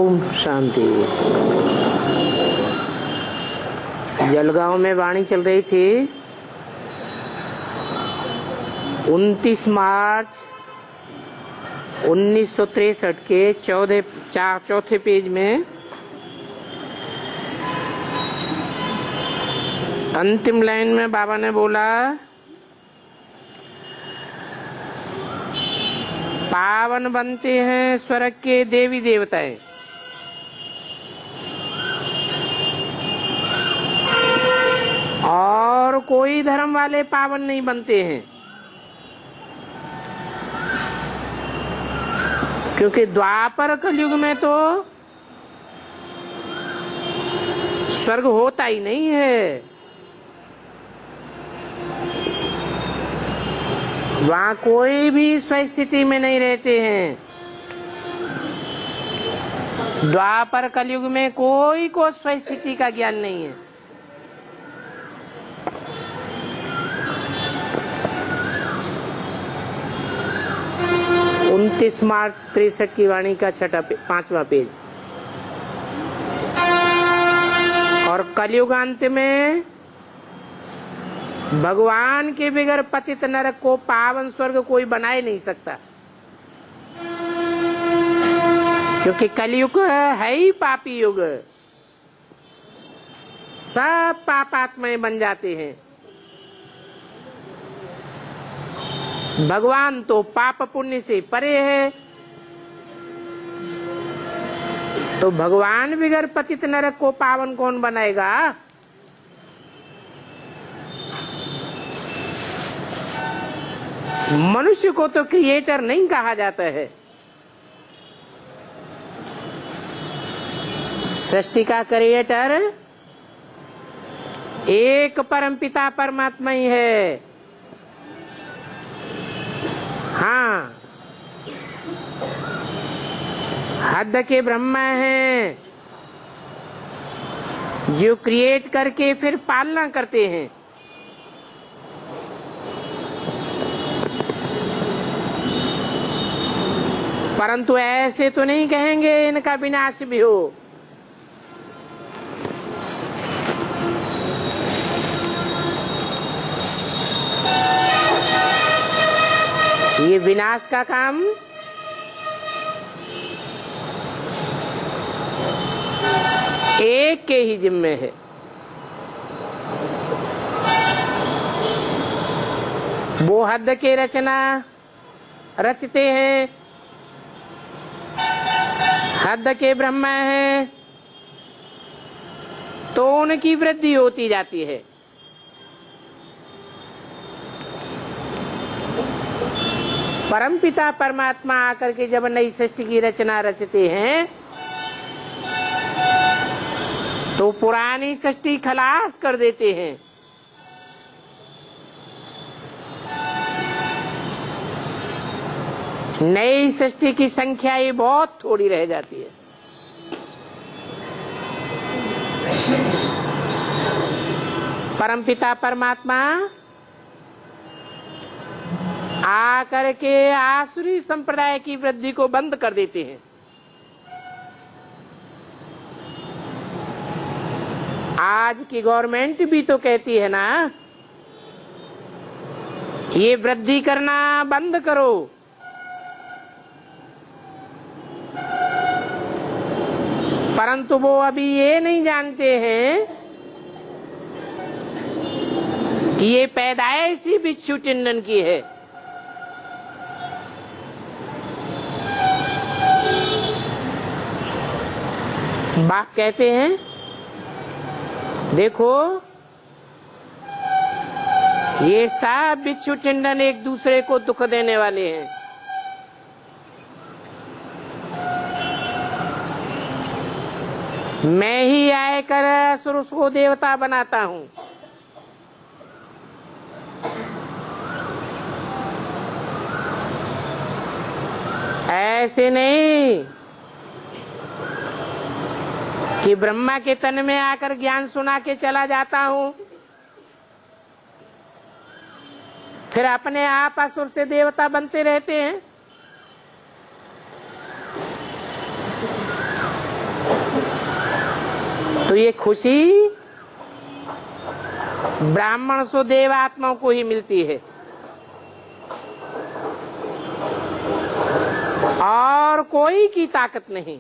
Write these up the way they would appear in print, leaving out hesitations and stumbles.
ओम शांति। जलगांव में वाणी चल रही थी। 29 मार्च 1963 के चौथे पेज में अंतिम लाइन में बाबा ने बोला, पावन बनते हैं स्वर्ग के देवी देवताएं, और कोई धर्म वाले पावन नहीं बनते हैं, क्योंकि द्वापर कलयुग में तो स्वर्ग होता ही नहीं है। वहां कोई भी स्वस्थिति में नहीं रहते हैं। द्वापर कलयुग में कोई को स्वस्थिति का ज्ञान नहीं है। उनतीस मार्च 63 की वाणी का 5वां पेज। और कलयुगांत में भगवान के बगैर पतित नरक को पावन स्वर्ग कोई बना ही नहीं सकता, क्योंकि कलयुग है ही पापी युग। सब पापात्माएं बन जाते हैं। भगवान तो पाप पुण्य से परे है, तो भगवान बगैर पतित नरक को पावन कौन बनाएगा? मनुष्य को तो क्रिएटर नहीं कहा जाता है। सृष्टि का क्रिएटर एक परमपिता परमात्मा ही है। हाँ, हद के ब्रह्मा हैं जो क्रिएट करके फिर पालना करते हैं। परंतु ऐसे तो नहीं कहेंगे इनका विनाश भी हो। ये विनाश का काम एक के ही जिम्मे है। वो हद के रचना रचते हैं, हद के ब्रह्मा हैं, तो उनकी वृद्धि होती जाती है। परमपिता परमात्मा आकर के जब नई सृष्टि की रचना रचते हैं, तो पुरानी सृष्टि खलास कर देते हैं। नई सृष्टि की संख्या ही बहुत थोड़ी रह जाती है। परमपिता परमात्मा आकर के आसुरी संप्रदाय की वृद्धि को बंद कर देते हैं। आज की गवर्नमेंट भी तो कहती है ना, ये वृद्धि करना बंद करो। परंतु वो अभी ये नहीं जानते हैं कि ये पैदाइश ही बिच्छू चिंदन की है। बाप कहते हैं, देखो ये सब बिच्छू चिंदन एक दूसरे को दुख देने वाले हैं। मैं ही आकर असुर को देवता बनाता हूं। ऐसे नहीं कि ब्रह्मा के तन में आकर ज्ञान सुना के चला जाता हूं, फिर अपने आप असुर से देवता बनते रहते हैं। तो ये खुशी ब्राह्मण सो देवात्माओं को ही मिलती है और कोई की ताकत नहीं।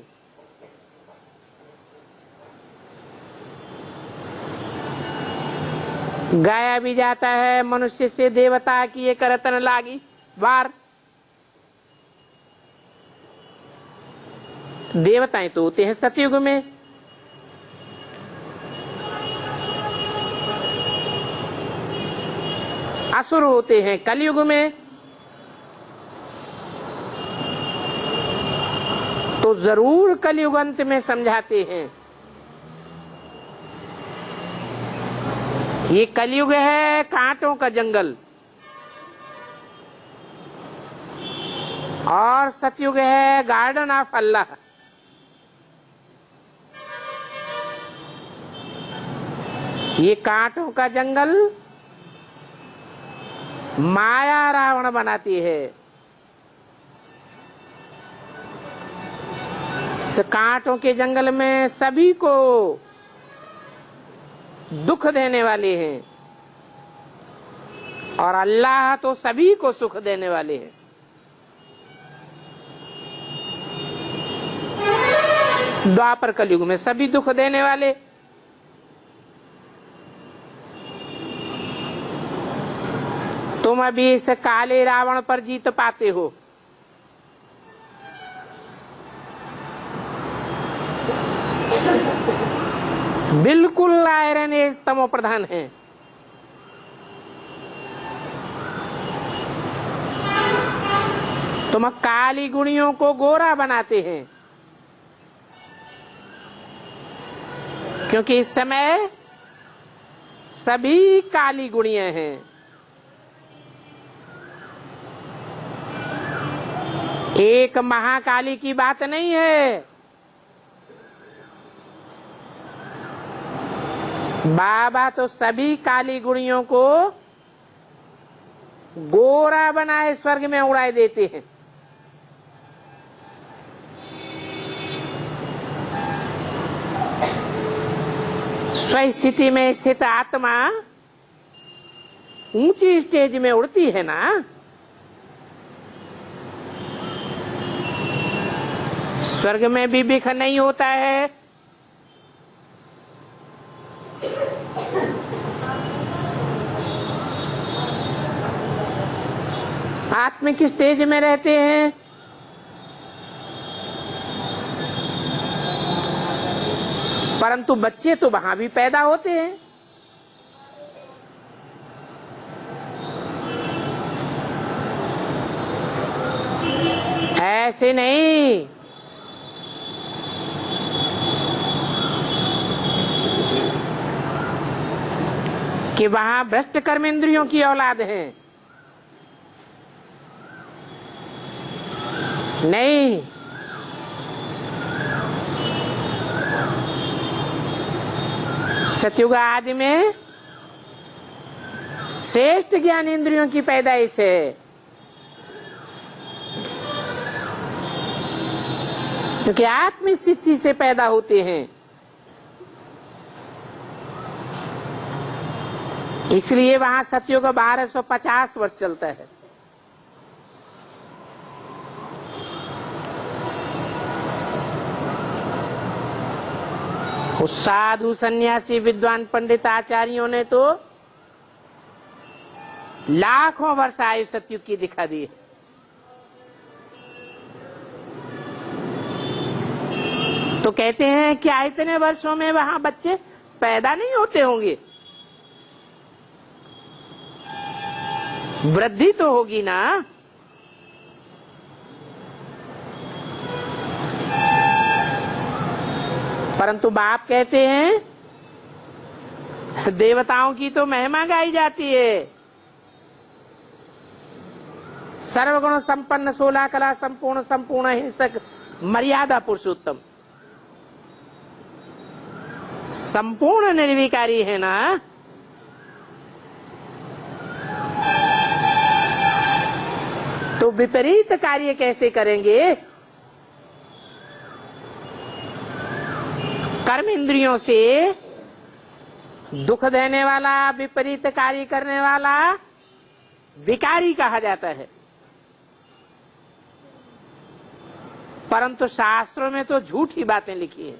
गाया भी जाता है, मनुष्य से देवता की एक रतन लागी वार। देवताएं तो होते हैं सतयुग में, असुर होते हैं कलयुग में। तो जरूर कलयुग अंत में समझाते हैं ये कलयुग है कांटों का जंगल और सतयुग है गार्डन ऑफ अल्लाह। ये कांटों का जंगल माया रावण बनाती है। इस कांटों के जंगल में सभी को दुख देने वाले हैं और अल्लाह तो सभी को सुख देने वाले हैं। द्वापर कलयुग में सभी दुख देने वाले। तुम अभी इस काले रावण पर जीत पाते हो। बिल्कुल आयरन एज तमो प्रधान है। तुम काली गुणियों को गोरा बनाते हैं क्योंकि इस समय सभी काली गुणियां हैं। एक महाकाली की बात नहीं है। बाबा तो सभी काली गुणियों को गोरा बनाए स्वर्ग में उड़ाए देते हैं। स्वस्थिति में स्थित आत्मा ऊंची स्टेज में उड़ती है ना। स्वर्ग में भी बिख नहीं होता है। आत्मिक स्टेज में रहते हैं। परंतु बच्चे तो वहां भी पैदा होते हैं। ऐसे नहीं कि वहां भ्रष्ट कर्मेंद्रियों की औलाद है। नहीं, सतयुग आदि में श्रेष्ठ ज्ञानेंद्रियों की पैदाइश है। क्योंकि आत्म स्थिति से पैदा होते हैं। इसलिए वहां सतयुग 1250 वर्ष चलता है। उस साधु सन्यासी विद्वान पंडित आचार्यों ने तो लाखों वर्ष आयु सतयुग की दिखा दी। तो कहते हैं कि इतने वर्षों में वहां बच्चे पैदा नहीं होते होंगे। वृद्धि तो होगी ना। परंतु बाप कहते हैं देवताओं की तो महिमा गाई जाती है। सर्वगुण संपन्न 16 कला संपूर्ण संपूर्ण हिंसक मर्यादा पुरुषोत्तम संपूर्ण निर्विकारी है ना। तो विपरीत कार्य कैसे करेंगे? कर्म इंद्रियों से दुख देने वाला, विपरीत कार्य करने वाला विकारी कहा जाता है। परंतु शास्त्रों में तो झूठी बातें लिखी है।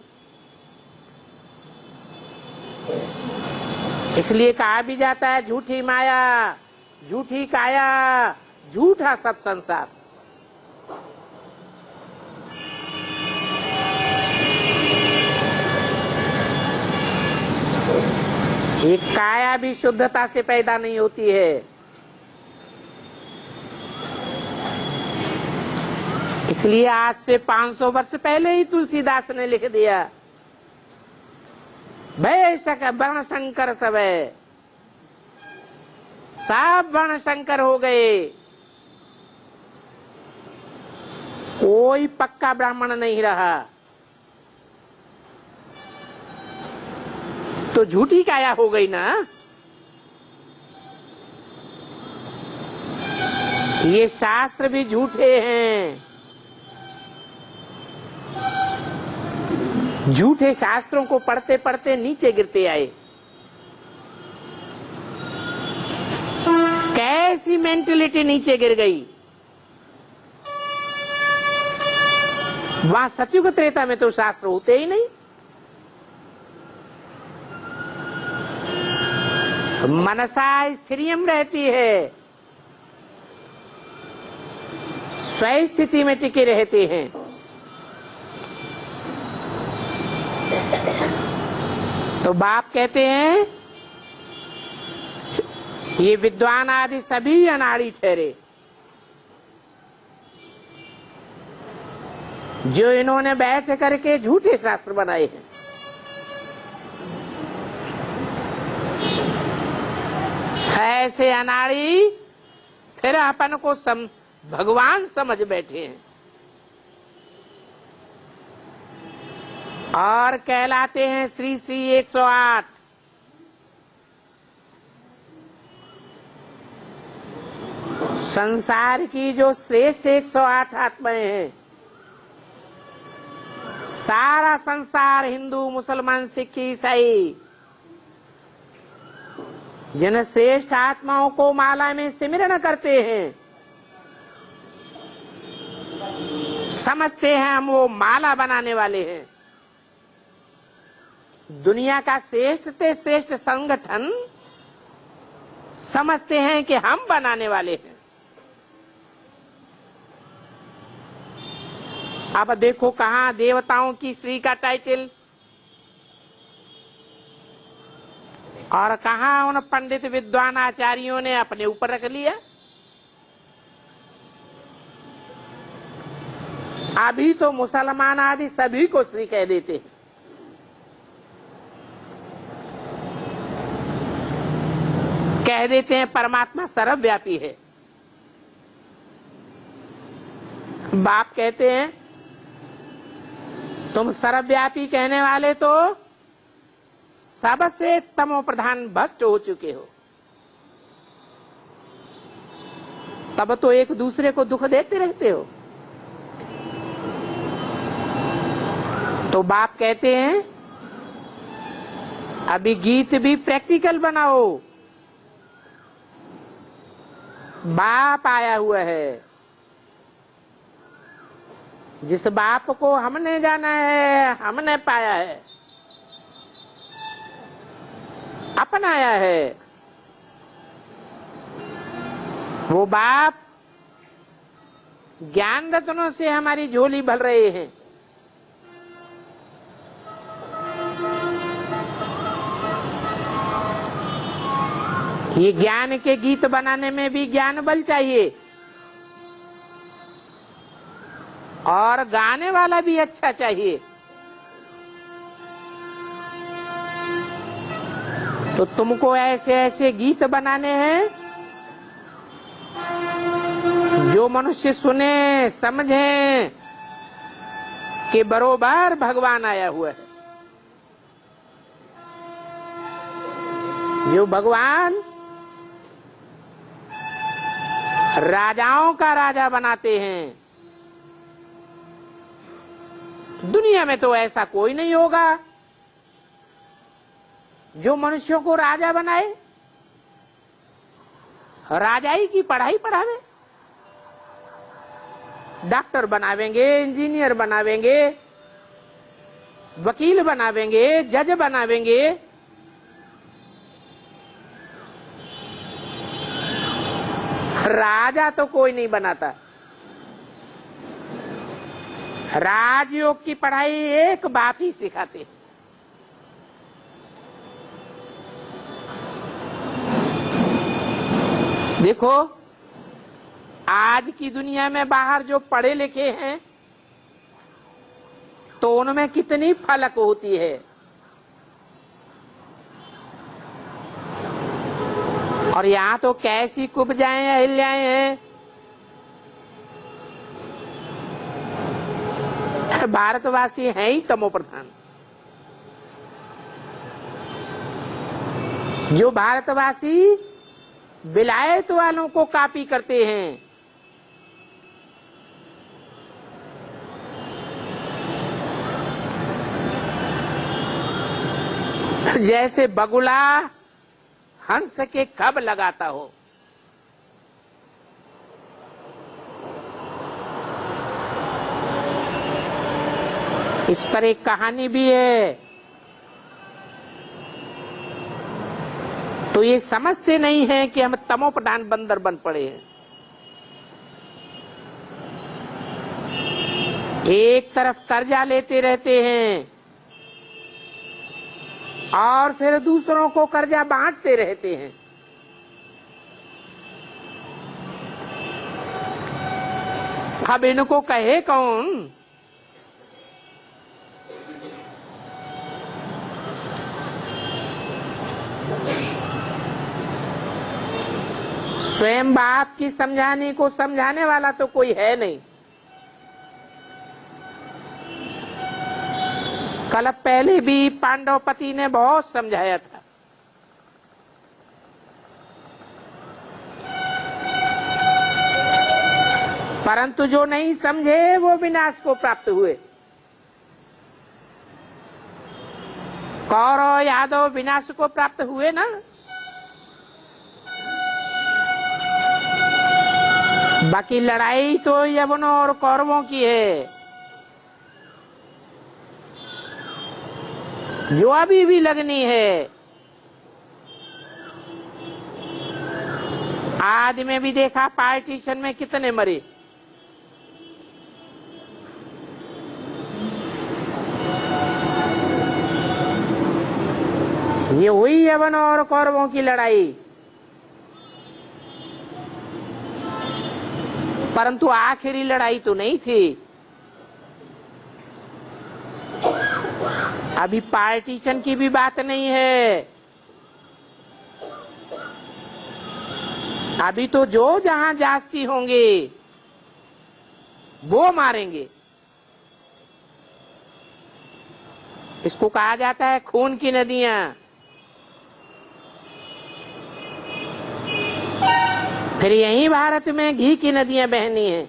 इसलिए कहा भी जाता है झूठी माया, झूठी काया, झूठा सब संसार। ये काया भी शुद्धता से पैदा नहीं होती है। इसलिए आज से 500 वर्ष पहले ही तुलसीदास ने लिख दिया, वैसक वर्ण शंकर सब है, सब वर्ण शंकर हो गए, कोई पक्का ब्राह्मण नहीं रहा। तो झूठी काया हो गई ना। ये शास्त्र भी झूठे हैं। झूठे शास्त्रों को पढ़ते पढ़ते नीचे गिरते आए। कैसी मेंटलिटी नीचे गिर गई। वहां सतयुग त्रेता में तो शास्त्र होते ही नहीं। मनसा स्थिरियम रहती है, स्वयं स्थिति में टिके रहते हैं। तो बाप कहते हैं ये विद्वान आदि सभी अनाड़ी ठहरे, जो इन्होंने बैठ करके झूठे शास्त्र बनाए हैं। ऐसे अनाड़ी फिर अपन को भगवान समझ बैठे हैं और कहलाते हैं श्री श्री 108। संसार की जो श्रेष्ठ 108 आत्माएं हैं, सारा संसार हिंदू, मुसलमान, सिख, ईसाई, जिन श्रेष्ठ आत्माओं को माला में सिमरण करते हैं, समझते हैं हम वो माला बनाने वाले हैं। दुनिया का श्रेष्ठ से श्रेष्ठ संगठन समझते हैं कि हम बनाने वाले हैं। अब देखो कहां देवताओं की श्री का टाइटल और कहां उन पंडित विद्वान आचार्यों ने अपने ऊपर रख लिया। अभी तो मुसलमान आदि सभी को श्री कह देते हैं। कह देते हैं परमात्मा सर्वव्यापी है। बाप कहते हैं तुम सर्वव्यापी कहने वाले तो सबसे तमो प्रधान भ्रष्ट हो चुके हो। तब तो एक दूसरे को दुख देते रहते हो। तो बाप कहते हैं अभी गीत भी प्रैक्टिकल बनाओ। बाप आया हुआ है, जिस बाप को हमने जाना है, हमने पाया है, अपनाया है, वो बाप ज्ञान रत्नों से हमारी झोली भर रहे हैं। ये ज्ञान के गीत बनाने में भी ज्ञान बल चाहिए और गाने वाला भी अच्छा चाहिए। तो तुमको ऐसे ऐसे गीत बनाने हैं जो मनुष्य सुने, समझे कि बरोबर भगवान आया हुआ है। जो भगवान राजाओं का राजा बनाते हैं, दुनिया में तो ऐसा कोई नहीं होगा जो मनुष्यों को राजा बनाए, राजाई की पढ़ाई पढ़ावे, डॉक्टर बनावेंगे, इंजीनियर बनावेंगे, वकील बनावेंगे, जज बनावेंगे। राजा तो कोई नहीं बनाता। राजयोग की पढ़ाई एक बाप ही सिखाते हैं। देखो, आज की दुनिया में बाहर जो पढ़े लिखे हैं तो उनमें कितनी फलक होती है, और यहां तो कैसी कुब्जाएं अहिल्याएं हैं। भारतवासी हैं ही तमो प्रधान। जो भारतवासी विलायत वालों को कॉपी करते हैं, जैसे बगुला हंस के कब लगाता हो, इस पर एक कहानी भी है। तो ये समझते नहीं है कि हम तमो प्रधान बंदर बन पड़े हैं। एक तरफ कर्जा लेते रहते हैं और फिर दूसरों को कर्जा बांटते रहते हैं। अब इनको कहे कौन? स्वयं बाप की समझाने को समझाने वाला तो कोई है नहीं। कल पहले भी पांडवपति ने बहुत समझाया था, परंतु जो नहीं समझे वो विनाश को प्राप्त हुए। कौरव यादव विनाश को प्राप्त हुए ना। बाकी लड़ाई तो यवनों और कौरवों की है, जो अभी भी लगनी है। आदि में भी देखा पार्टीशन में कितने मरे। ये हुई यवनों और कौरवों की लड़ाई, परंतु आखिरी लड़ाई तो नहीं थी। अभी पार्टीशन की भी बात नहीं है। अभी तो जो जहां जास्ती होंगे वो मारेंगे। इसको कहा जाता है खून की नदियां। फिर यहीं भारत में घी की नदियां बहनी हैं।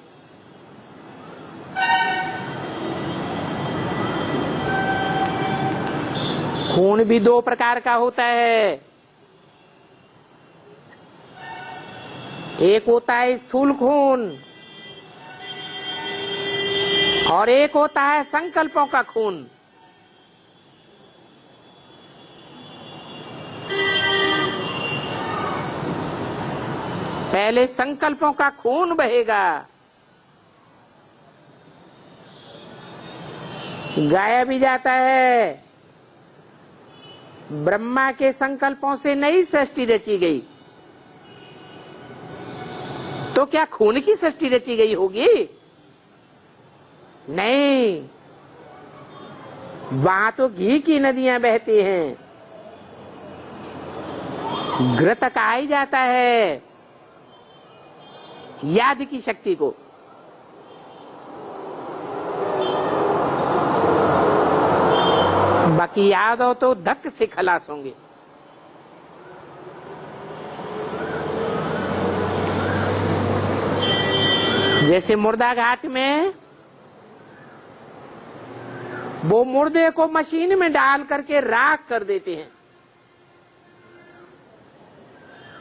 खून भी दो प्रकार का होता है। एक होता है स्थूल खून और एक होता है संकल्पों का खून। पहले संकल्पों का खून बहेगा, गाया भी जाता है। ब्रह्मा के संकल्पों से नई सृष्टि रची गई, तो क्या खून की सृष्टि रची गई होगी? नहीं, वहां तो घी की नदियां बहती हैं। घृत कहा ही जाता है याद की शक्ति को। बाकी याद हो तो धक से खलास होंगे। जैसे मुर्दा घाट में वो मुर्दे को मशीन में डाल करके राख कर देते हैं।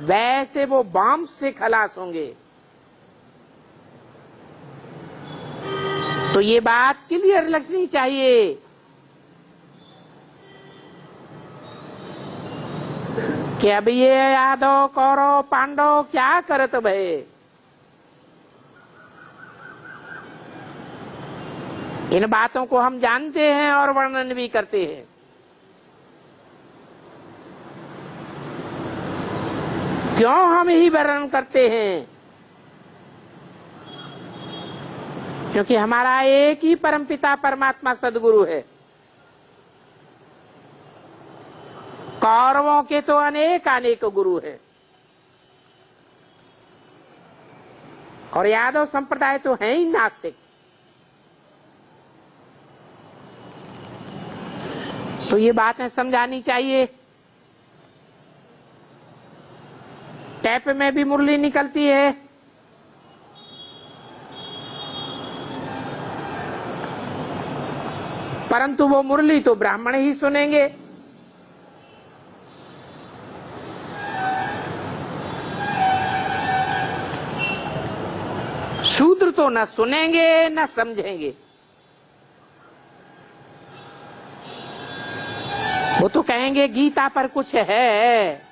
वैसे वो बॉम्ब से खलास होंगे। तो ये बात क्लियर लगनी चाहिए कि अब ये यादव कौरव पांडव क्या करत भये। इन बातों को हम जानते हैं और वर्णन भी करते हैं। क्यों हम ही वर्णन करते हैं? क्योंकि हमारा एक ही परमपिता परमात्मा सदगुरु है। कौरवों के तो अनेक अनेक गुरु हैं और यादव संप्रदाय तो है ही नास्तिक। तो ये बातें समझानी चाहिए। टैप में भी मुरली निकलती है, परंतु वो मुरली तो ब्राह्मण ही सुनेंगे। शूद्र तो न सुनेंगे न समझेंगे। वो तो कहेंगे गीता पर कुछ है।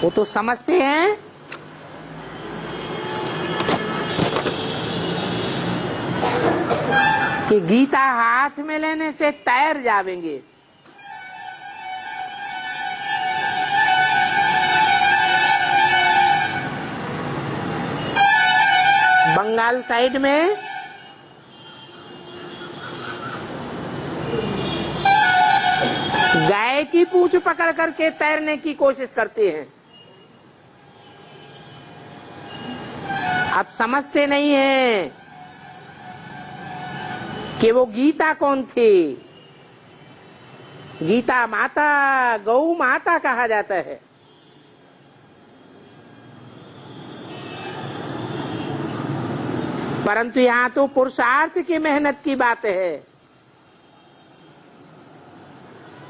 वो तो समझते हैं कि गीता हाथ में लेने से तैर जावेंगे। बंगाल साइड में गाय की पूंछ पकड़ करके तैरने की कोशिश करते हैं। अब समझते नहीं हैं कि वो गीता कौन थी। गीता माता, गौ माता कहा जाता है। परंतु यहां तो पुरुषार्थ की मेहनत की बात है।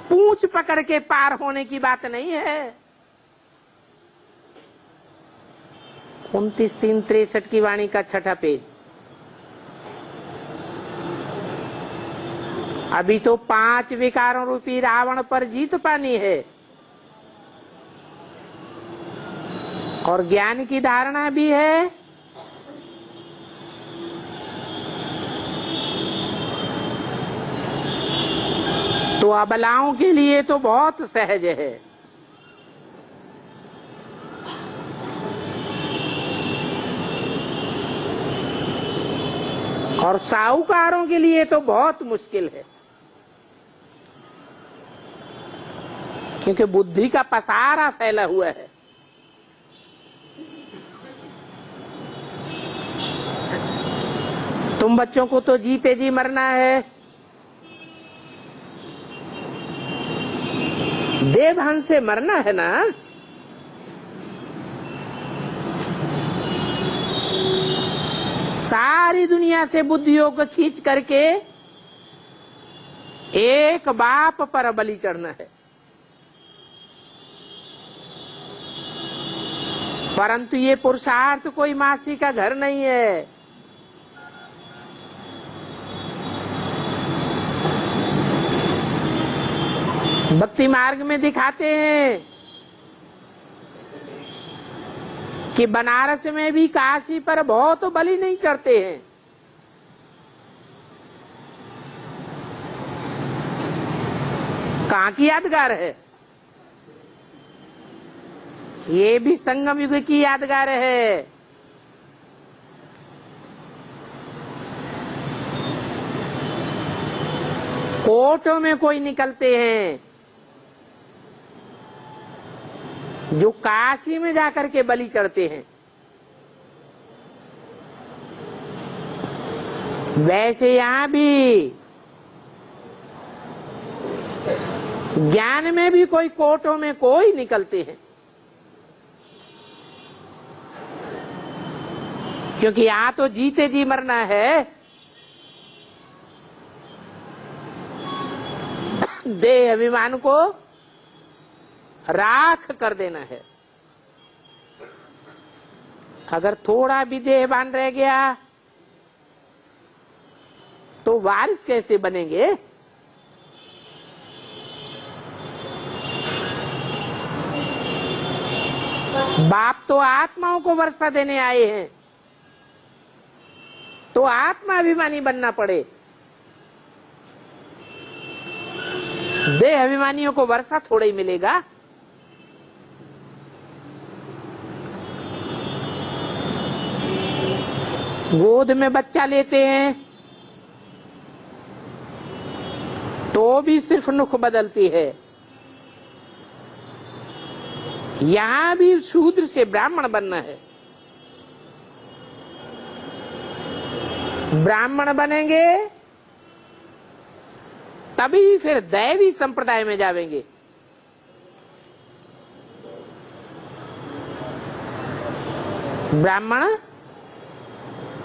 पूंछ पकड़ के पार होने की बात नहीं है। 29-3-63 की वाणी का 6ठा पेज। अभी तो 5 विकारों रूपी रावण पर जीत पानी है और ज्ञान की धारणा भी है। तो अबलाओं के लिए तो बहुत सहज है। और साहूकारों के लिए तो बहुत मुश्किल है, क्योंकि बुद्धि का पसारा फैला हुआ है। तुम बच्चों को तो जीते जी मरना है। देवहंस से मरना है ना। सारी दुनिया से बुद्धियों को खींच करके एक बाप पर बलि चढ़ना है। परंतु ये पुरुषार्थ कोई मासी का घर नहीं है। भक्ति मार्ग में दिखाते हैं कि बनारस में भी काशी पर बहुत बलि नहीं चढ़ते हैं। कहाँ की यादगार है? ये भी संगम युग की यादगार है। कोर्टों में कोई निकलते हैं जो काशी में जाकर के बलि चढ़ते हैं। वैसे यहां भी ज्ञान में भी कोई कोर्टों में कोई निकलते हैं, क्योंकि यहां तो जीते जी मरना है। देह अभिमान को राख कर देना है। अगर थोड़ा भी देहभान रह गया तो वारिस कैसे बनेंगे? बाप तो आत्माओं को वर्षा देने आए हैं, तो आत्माभिमानी बनना पड़े। देह अभिमानियों को वर्षा थोड़ा ही मिलेगा। गोद में बच्चा लेते हैं तो भी सिर्फ नुख बदलती है। यहां भी शूद्र से ब्राह्मण बनना है। ब्राह्मण बनेंगे तभी फिर दैवी संप्रदाय में जाएंगे। ब्राह्मण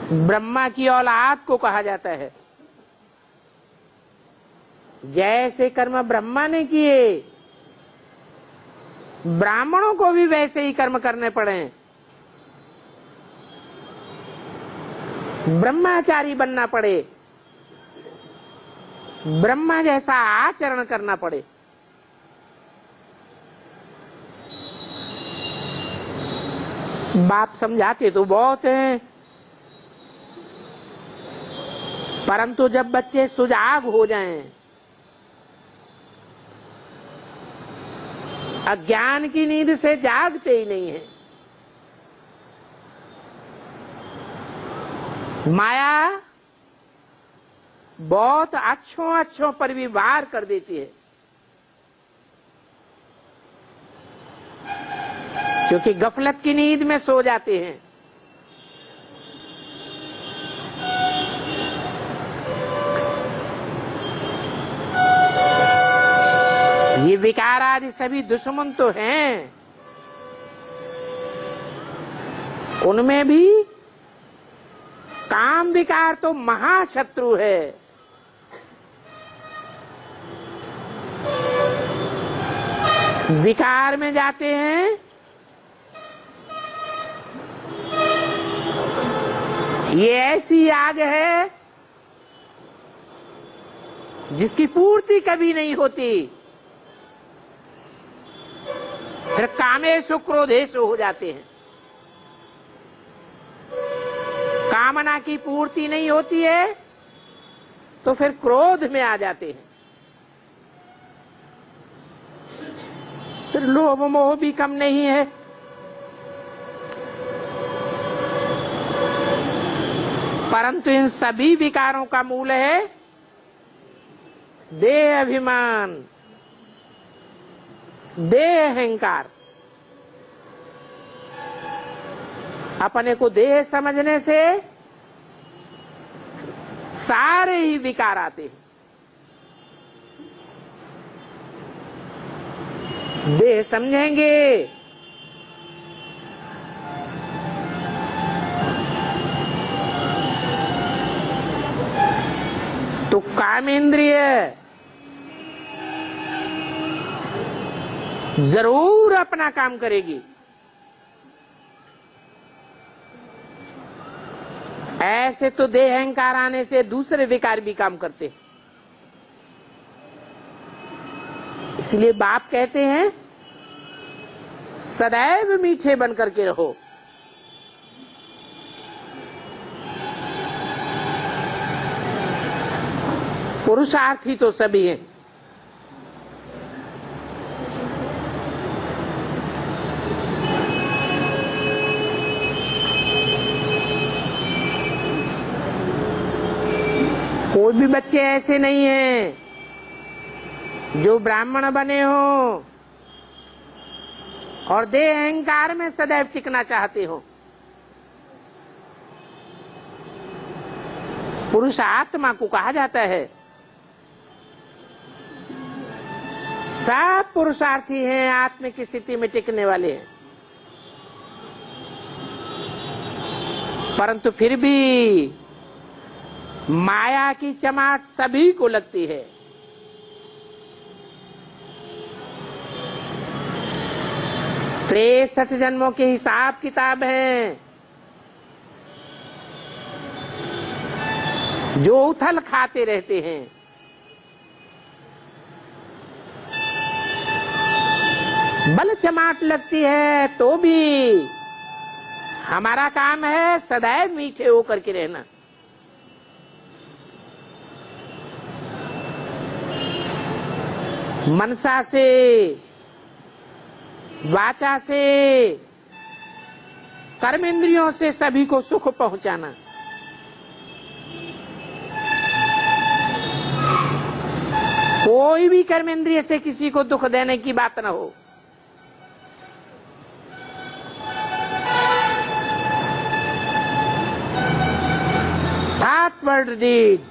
ब्रह्मा की औलाद को कहा जाता है। जैसे कर्म ब्रह्मा ने किए, ब्राह्मणों को भी वैसे ही कर्म करने पड़े। ब्रह्मचारी बनना पड़े, ब्रह्मा जैसा आचरण करना पड़े। बाप समझाते तो बहुत हैं, परंतु जब बच्चे सुजाग हो जाएं, अज्ञान की नींद से जागते ही नहीं है। माया बहुत अच्छों पर भी वार कर देती है, क्योंकि गफलत की नींद में सो जाते हैं। ये विकार आदि सभी दुश्मन तो हैं, उनमें भी काम विकार तो महाशत्रु है। विकार में जाते हैं, ये ऐसी आग है जिसकी पूर्ति कभी नहीं होती। फिर कामेषु क्रोधेषु हो जाते हैं। कामना की पूर्ति नहीं होती है तो फिर क्रोध में आ जाते हैं। फिर लोभ मोह भी कम नहीं है। परंतु इन सभी विकारों का मूल है देह अभिमान, देह अहंकार। अपने को देह समझने से सारे ही विकार आते हैं। देह समझेंगे तो कामेंद्रिय जरूर अपना काम करेगी। ऐसे तो देह अहंकार आने से दूसरे विकार भी काम करते हैं। इसलिए बाप कहते हैं सदैव मीठे बन करके रहो। पुरुषार्थी तो सभी हैं। कोई भी बच्चे ऐसे नहीं हैं जो ब्राह्मण बने हो और देह अहंकार में सदैव टिकना चाहते हो। पुरुष आत्मा को कहा जाता है। सब पुरुषार्थी हैं, आत्म की स्थिति में टिकने वाले हैं। परंतु फिर भी माया की चमाट सभी को लगती है। 63 जन्मों के हिसाब किताब हैं जो उथल खाते रहते हैं। बल चमाट लगती है तो भी हमारा काम है सदैव मीठे होकर के रहना। मनसा से, वाचा से, कर्मेंद्रियों से सभी को सुख पहुंचाना। कोई भी कर्मेंद्रिय से किसी को दुख देने की बात ना हो। Thought, word, deed।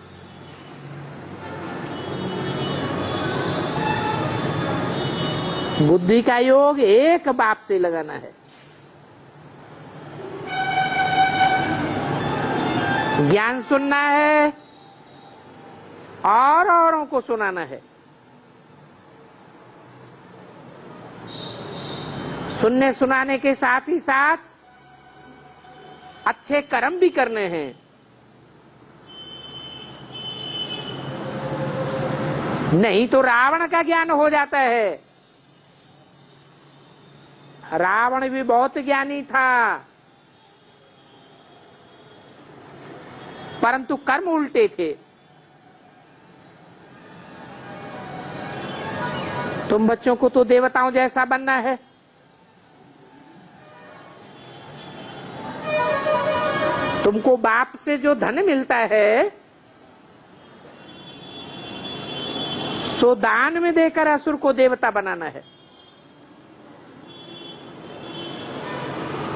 बुद्धि का योग एक बाप से लगाना है। ज्ञान सुनना है और औरों को सुनाना है। सुनने सुनाने के साथ ही साथ अच्छे कर्म भी करने हैं। नहीं तो रावण का ज्ञान हो जाता है। रावण भी बहुत ज्ञानी था, परंतु कर्म उल्टे थे। तुम बच्चों को तो देवताओं जैसा बनना है। तुमको बाप से जो धन मिलता है सो दान में देकर असुर को देवता बनाना है।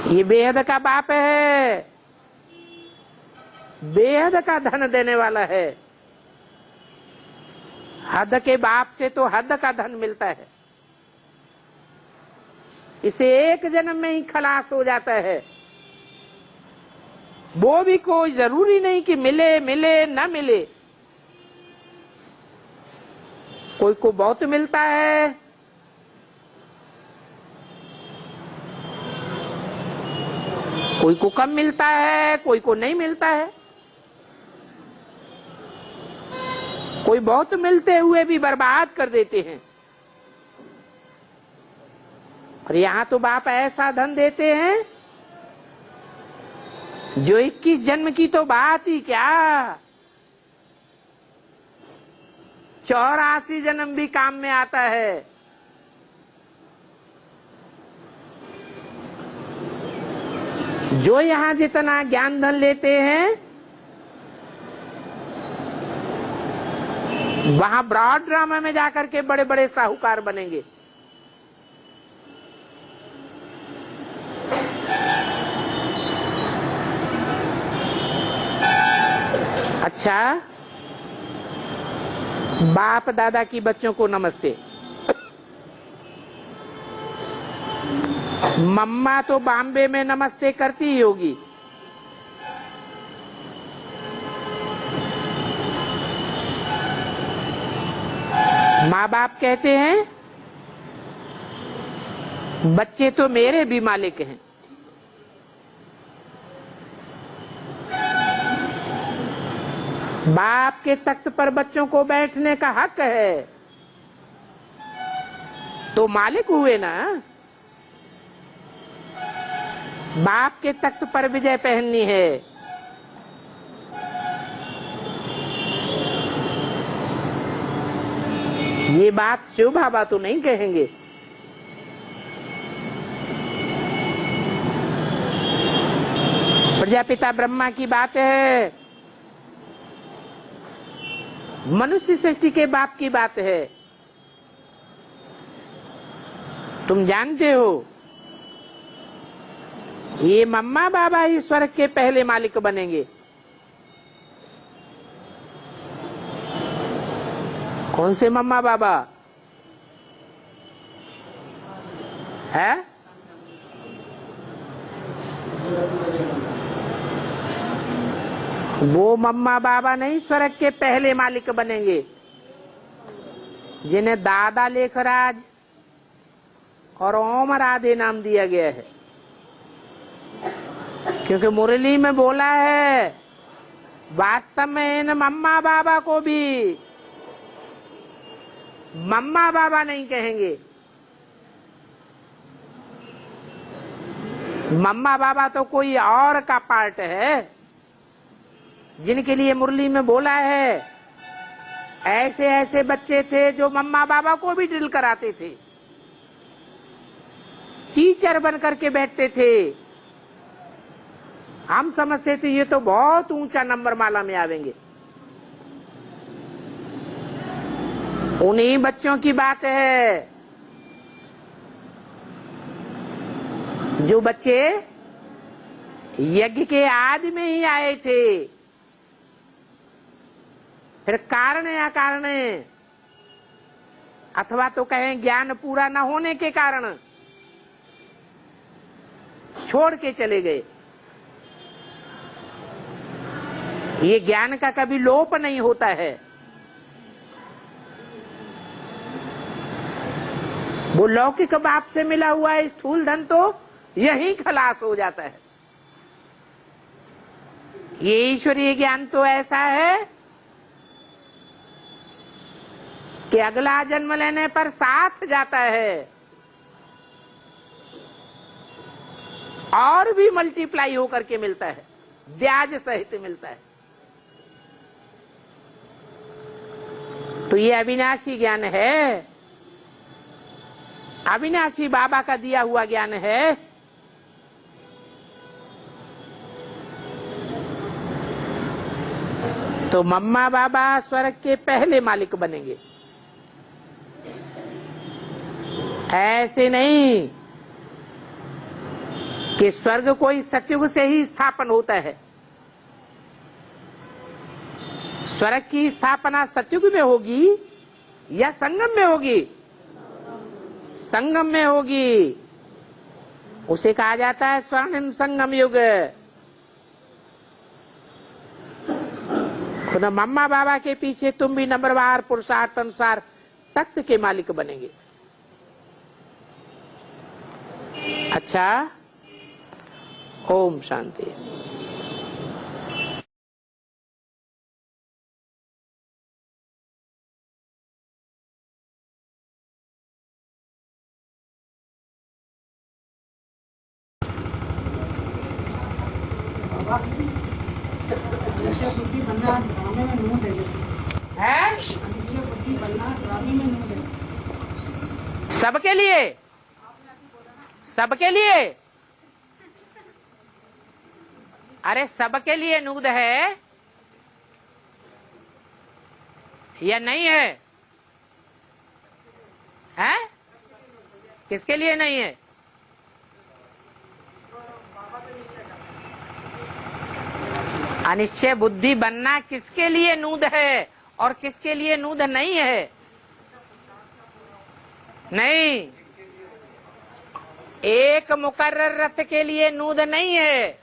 ये बेहद का बाप है, बेहद का धन देने वाला है। हद के बाप से तो हद का धन मिलता है। इसे एक जन्म में ही खलास हो जाता है। वो भी कोई जरूरी नहीं कि मिले मिले न मिले। कोई को बहुत मिलता है, कोई को कम मिलता है, कोई को नहीं मिलता है। कोई बहुत मिलते हुए भी बर्बाद कर देते हैं। और यहां तो बाप ऐसा धन देते हैं जो 21 जन्म की तो बात ही क्या, 84 जन्म भी काम में आता है। जो यहां जितना ज्ञान धन लेते हैं वहां ब्रॉड ड्रामा में जाकर के बड़े बड़े साहूकार बनेंगे। अच्छा, बाप दादा की बच्चों को नमस्ते। मम्मा तो बॉम्बे में नमस्ते करती ही होगी। माँ बाप कहते हैं बच्चे तो मेरे भी मालिक हैं। बाप के तख्त पर बच्चों को बैठने का हक है, तो मालिक हुए ना। बाप के तख्त पर विजय पहननी है। ये बात शिव बाबा तो नहीं कहेंगे। प्रजापिता ब्रह्मा की बात है, मनुष्य सृष्टि के बाप की बात है। तुम जानते हो ये मम्मा बाबा ही स्वर्ग के पहले मालिक बनेंगे। कौन से मम्मा बाबा है? वो मम्मा बाबा नहीं स्वर्ग के पहले मालिक बनेंगे जिन्हें दादा लेखराज और ओम राधे नाम दिया गया है, क्योंकि मुरली में बोला है वास्तव में इन मम्मा बाबा को भी मम्मा बाबा नहीं कहेंगे। मम्मा बाबा तो कोई और का पार्ट है, जिनके लिए मुरली में बोला है ऐसे ऐसे बच्चे थे जो मम्मा बाबा को भी ड्रिल कराते थे, टीचर बन करके बैठते थे। हम समझते थे ये तो बहुत ऊंचा नंबर माला में आवेंगे। उन्हीं बच्चों की बात है जो बच्चे यज्ञ के आदि में ही आए थे, फिर कारण या कारण अथवा तो कहें ज्ञान पूरा न होने के कारण छोड़ के चले गए। ये ज्ञान का कभी लोप नहीं होता है, वो लौकिक बाप से मिला हुआ है स्थूल धन तो यही खलास हो जाता है। ये ईश्वरीय ज्ञान तो ऐसा है कि अगला जन्म लेने पर साथ जाता है और भी मल्टीप्लाई होकर के मिलता है, ब्याज सहित मिलता है। तो ये अविनाशी ज्ञान है, अविनाशी बाबा का दिया हुआ ज्ञान है। तो मम्मा बाबा स्वर्ग के पहले मालिक बनेंगे, ऐसे नहीं कि स्वर्ग कोई सतयुग से ही स्थापन होता है। स्वर्ग की स्थापना सतयुग में होगी या संगम में होगी? संगम में होगी। उसे कहा जाता है स्वर्णिम संगम युग। खुद मम्मा बाबा के पीछे तुम भी नंबरवार पुरुषार्थ अनुसार तख्त के मालिक बनेंगे। अच्छा, ओम शांति। सबके लिए, सबके लिए, अरे सबके लिए नूद है या नहीं है? हैं? किसके लिए नहीं है? अनिश्चय बुद्धि बनना किसके लिए नूद है और किसके लिए नूद नहीं है? नहीं, एक मुकर्रर रथ के लिए नूद नहीं है,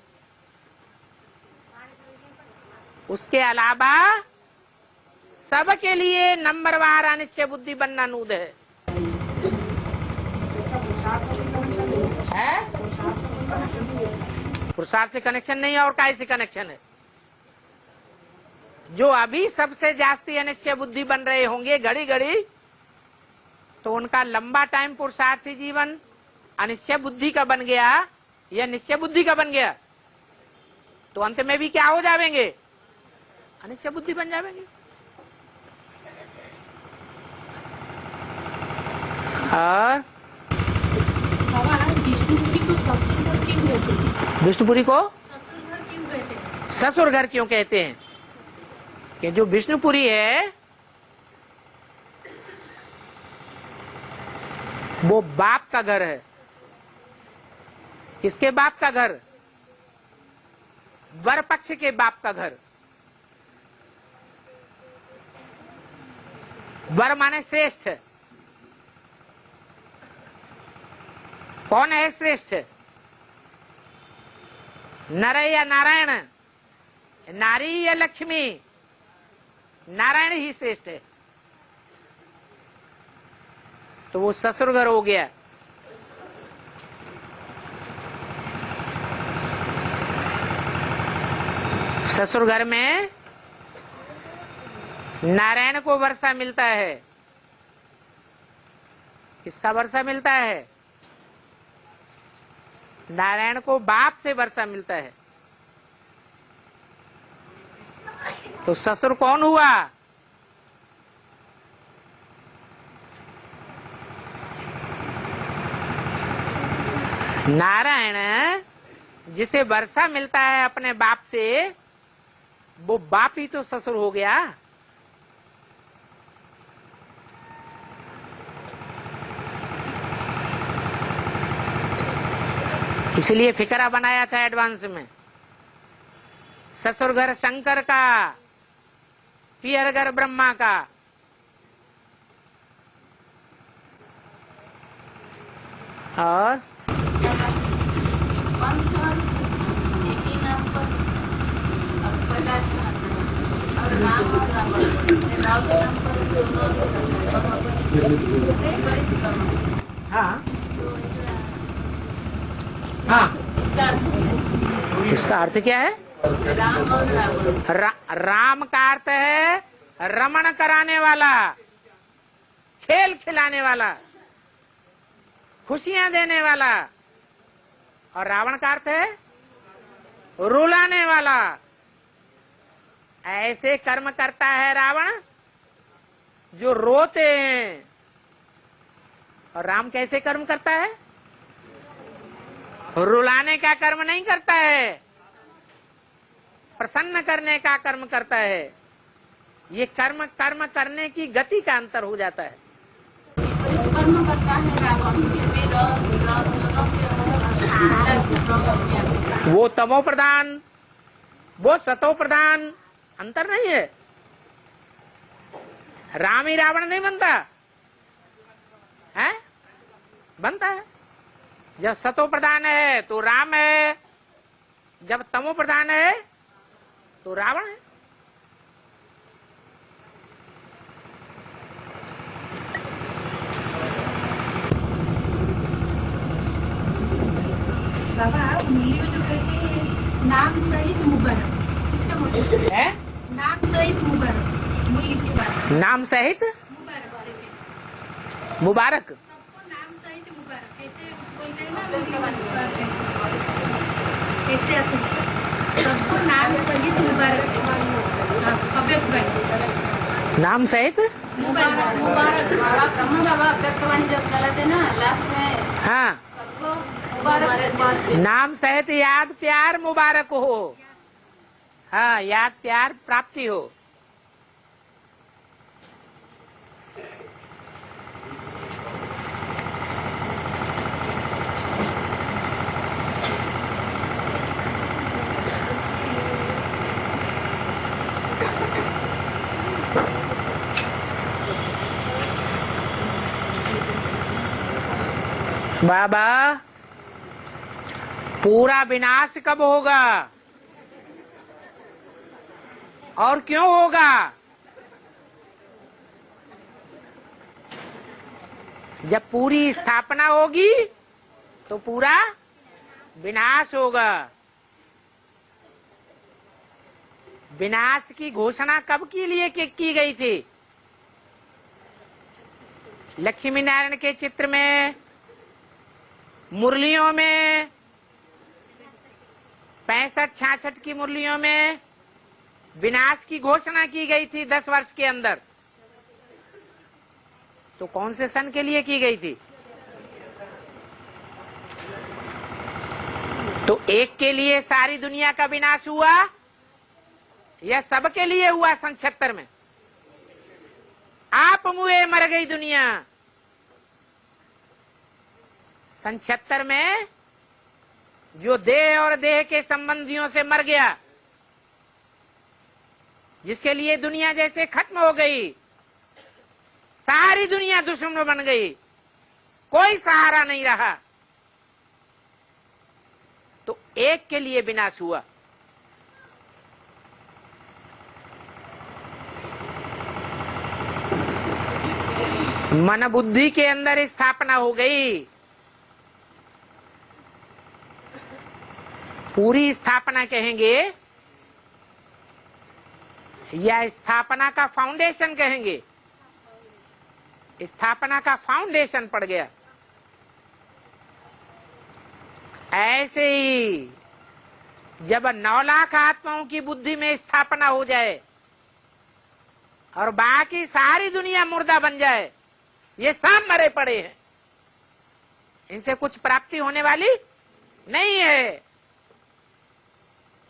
उसके अलावा सबके लिए नंबरवार अनिश्चय बुद्धि बनना नूद है। पुरुषार्थ से कनेक्शन नहीं है और काय से कनेक्शन है? जो अभी सबसे जास्ती अनिश्चय बुद्धि बन रहे होंगे घड़ी घड़ी, तो उनका लंबा टाइम पुरुषार्थी जीवन अनिश्चय बुद्धि का बन गया या निश्चय बुद्धि का बन गया, तो अंत में भी क्या हो जाएंगे? अनिश्चय बुद्धि बन जाएंगे। और विष्णुपुरी को ससुर घर क्यों कहते हैं? कि जो विष्णुपुरी है वो बाप का घर है। किसके बाप का घर? वर पक्ष के बाप का घर। वर माने श्रेष्ठ। कौन है श्रेष्ठ? नर या नारायण? नारी या लक्ष्मी? नारायण ही श्रेष्ठ है। तो वो ससुर घर हो गया। ससुर घर में नारायण को वर्षा मिलता है। किसका वर्षा मिलता है? नारायण को बाप से वर्षा मिलता है। तो ससुर कौन हुआ? नारायण जिसे वर्षा मिलता है अपने बाप से, वो बाप ही तो ससुर हो गया। इसलिए फिकरा बनाया था एडवांस में। ससुर घर शंकर का, पियर घर ब्रह्मा का। और हाँ हाँ, इसका अर्थ क्या है? राम का अर्थ है रमण कराने वाला, खेल खिलाने वाला, खुशियां देने वाला। और रावण का अर्थ है रुलाने वाला। ऐसे कर्म करता है रावण जो रोते हैं। और राम कैसे कर्म करता है? रुलाने का कर्म नहीं करता है, प्रसन्न करने का कर्म करता है। ये कर्म कर्म करने की गति का अंतर हो जाता है। कर्म करता है रावण, वो तमो प्रधान, वो सतो प्रधान, अंतर नहीं है। राम ही रावण नहीं बनता है, बनता है। जब सतो प्रधान है तो राम है, जब तमो प्रधान है तो रावण है। बाबा मूली में जो कहते हैं नाम सहित मुबारक, कितना मतलब है? नाम सहित मुबारक, मूली के बाद नाम सहित मुबारक, मुबारक। सबको नाम सहित मुबारक कैसे बोलते हैं ना, कैसे आते सबको नाम सहित मुबारक, अव्यक्त वाणी, नाम सहित मुबारक। ब्रह्म बाबा अव्यक्त वाणी जब चलाते ना लास्ट में, हाँ, सबको मुबारक। नाम सहित याद प्यार मुबारक हो। हाँ, याद प्यार प्राप्ति हो। बाबा पूरा विनाश कब होगा और क्यों होगा? जब पूरी स्थापना होगी तो पूरा विनाश होगा। विनाश की घोषणा कब के लिए की गई थी? लक्ष्मी नारायण के चित्र में, मुरलियों में, 65-66 की मुरलियों में विनाश की घोषणा की गई थी 10 वर्ष के अंदर। तो कौन से सन के लिए की गई थी? तो एक के लिए सारी दुनिया का विनाश हुआ या सबके लिए हुआ? सन 76 में आप मुए मर गई दुनिया। सन 76 में जो देह और देह के संबंधियों से मर गया, जिसके लिए दुनिया जैसे खत्म हो गई, सारी दुनिया दुश्मन बन गई, कोई सहारा नहीं रहा, तो एक के लिए विनाश हुआ। मन बुद्धि के अंदर स्थापना हो गई। पूरी स्थापना कहेंगे या स्थापना का फाउंडेशन कहेंगे, स्थापना का फाउंडेशन पड़ गया। ऐसे ही जब 9 लाख आत्माओं की बुद्धि में स्थापना हो जाए और बाकी सारी दुनिया मुर्दा बन जाए, ये सब मरे पड़े हैं, इनसे कुछ प्राप्ति होने वाली नहीं है,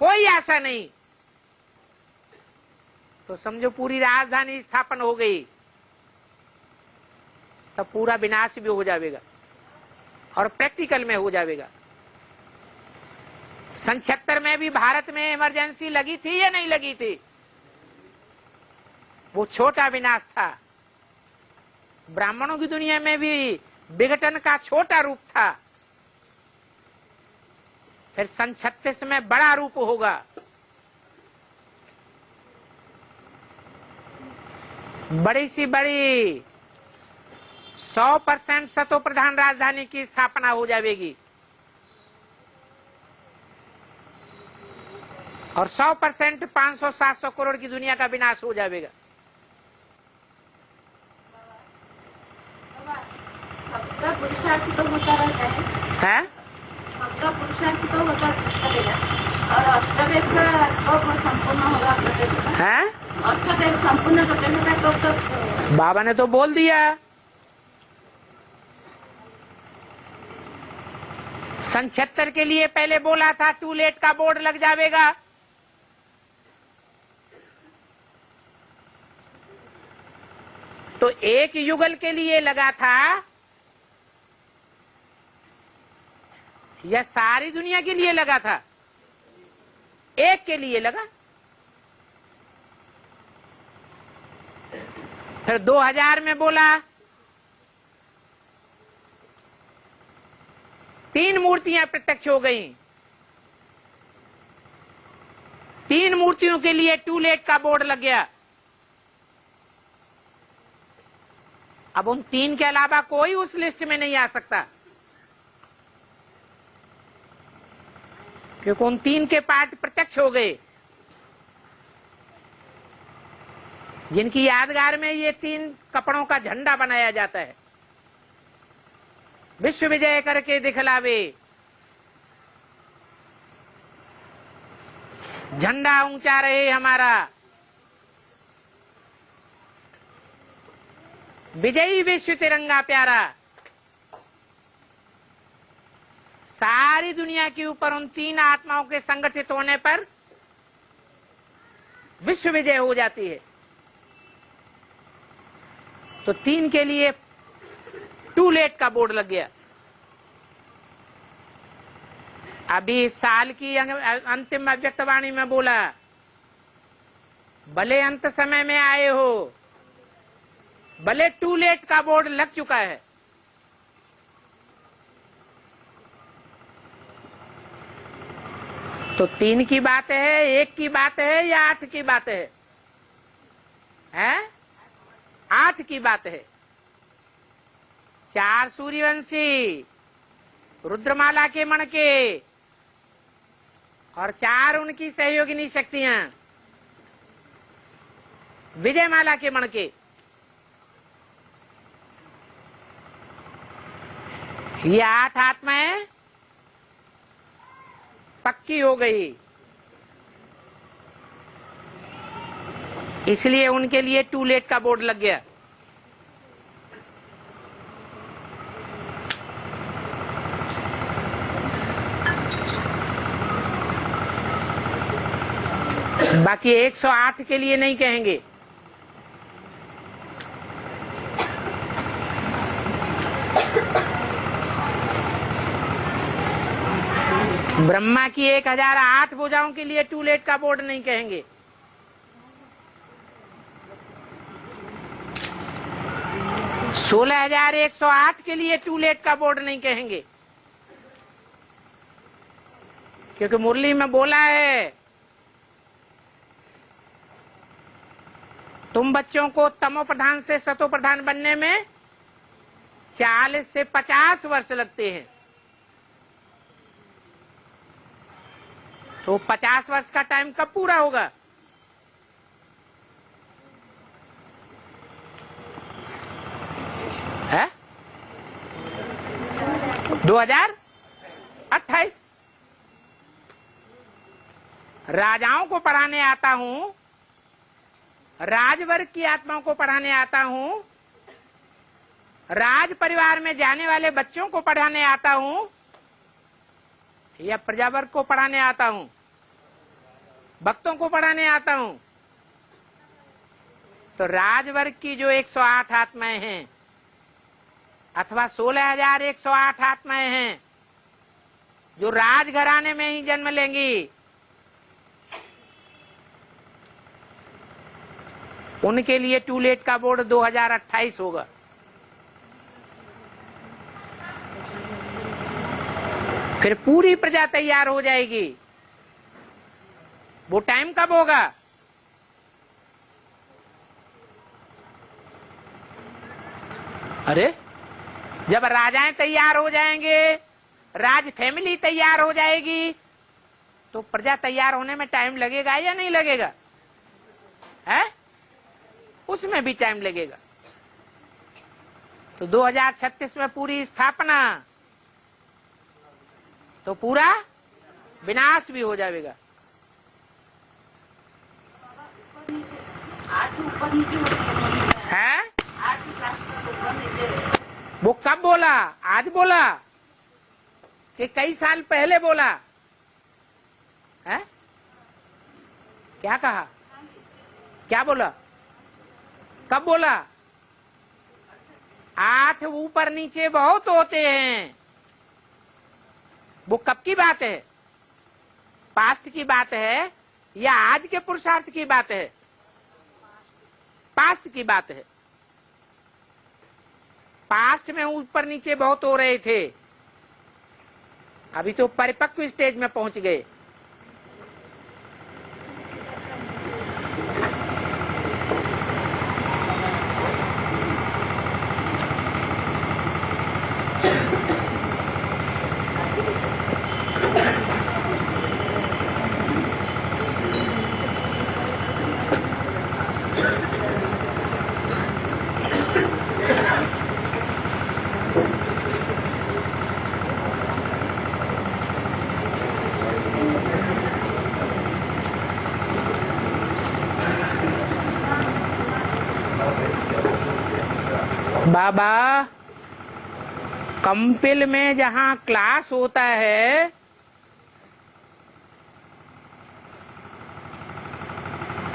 कोई आशा नहीं। तो समझो पूरी राजधानी स्थापन हो गई, तब पूरा विनाश भी हो जाएगा और प्रैक्टिकल में हो जाएगा। सन 76 में भी भारत में इमरजेंसी लगी थी या नहीं लगी थी? वो छोटा विनाश था। ब्राह्मणों की दुनिया में भी विघटन का छोटा रूप था, फिर सन 36 में बड़ा रूप होगा। बड़ी सी बड़ी 100% सतो प्रधान राजधानी की स्थापना हो जाएगी और 100% 500-700 करोड़ की दुनिया का विनाश हो जाएगा। सबका पुरुषार्थ तो होता रहता है, सबका पुरुषार्थ तो होता रहेगा और अष्टदेव का कब संपूर्ण होगा? अष्टदेव संपूर्ण कटेगा कब तक? बाबा ने तो बोल दिया, सन 76 के लिए पहले बोला था टू लेट का बोर्ड लग जाएगा। तो एक युगल के लिए लगा था या सारी दुनिया के लिए लगा था? एक के लिए लगा। फिर 2000 में बोला 3 मूर्तियां प्रत्यक्ष हो गई, 3 मूर्तियों के लिए टू लेट का बोर्ड लग गया। अब उन 3 के अलावा कोई उस लिस्ट में नहीं आ सकता, क्योंकि उन 3 के पार्ट प्रत्यक्ष हो गए, जिनकी यादगार में ये 3 कपड़ों का झंडा बनाया जाता है। विश्व विजय करके दिखलावे, झंडा ऊंचा रहे हमारा, विजयी विश्व तिरंगा प्यारा। सारी दुनिया के ऊपर उन 3 आत्माओं के संगठित होने पर विश्व विजय हो जाती है। तो 3 के लिए टू लेट का बोर्ड लग गया। अभी इस साल की अंतिम अव्यक्तवाणी में बोला, भले अंत समय में आए हो, भले टू लेट का बोर्ड लग चुका है। तो 3 की बात है, 1 की बात है या 8 की बात है? 8 की बात है। 4 सूर्यवंशी रुद्रमाला के मण के और 4 उनकी सहयोगिनी शक्तियां विजयमाला के मण के। ये 8 आत्माएं पक्की हो गई, इसलिए उनके लिए टू लेट का बोर्ड लग गया। बाकी 108 के लिए नहीं कहेंगे। ब्रह्मा की 1008 भुजाओं के लिए टू लेट का बोर्ड नहीं कहेंगे। « 16,108 के लिए टू लेट का बोर्ड नहीं कहेंगे, क्योंकि मुरली में बोला है तुम बच्चों को तमो प्रधान से सतो प्रधान बनने में 40 से 50 वर्ष लगते हैं। तो 50 वर्ष का टाइम कब पूरा होगा? 2028। राजाओं को पढ़ाने आता हूं, राजवर्ग की आत्माओं को पढ़ाने आता हूं, राज परिवार में जाने वाले बच्चों को पढ़ाने आता हूं, या प्रजावर्ग को पढ़ाने आता हूं, भक्तों को पढ़ाने आता हूं। तो राजवर्ग की जो 108 आत्माएं हैं अथवा 16,108 आत्माएं हैं जो राजघराने में ही जन्म लेंगी, उनके लिए टूलेट का बोर्ड 2028 होगा। फिर पूरी प्रजा तैयार हो जाएगी। वो टाइम कब होगा? अरे जब राजाएं तैयार हो जाएंगे, राज फैमिली तैयार हो जाएगी, तो प्रजा तैयार होने में टाइम लगेगा या नहीं लगेगा? है? उसमें भी टाइम लगेगा। तो 2036 में पूरी स्थापना, तो पूरा विनाश भी हो जाएगा। है? वो कब बोला? आज बोला कि कई साल पहले बोला? है? क्या कहा? क्या बोला? कब बोला? 8 ऊपर नीचे बहुत होते हैं। वो कब की बात है? पास्ट की बात है या आज के पुरुषार्थ की बात है? पास्ट की बात है। पास्ट में ऊपर नीचे बहुत हो रहे थे, अभी तो परिपक्व स्टेज में पहुंच गए। बाबा, कंपिल में जहां क्लास होता है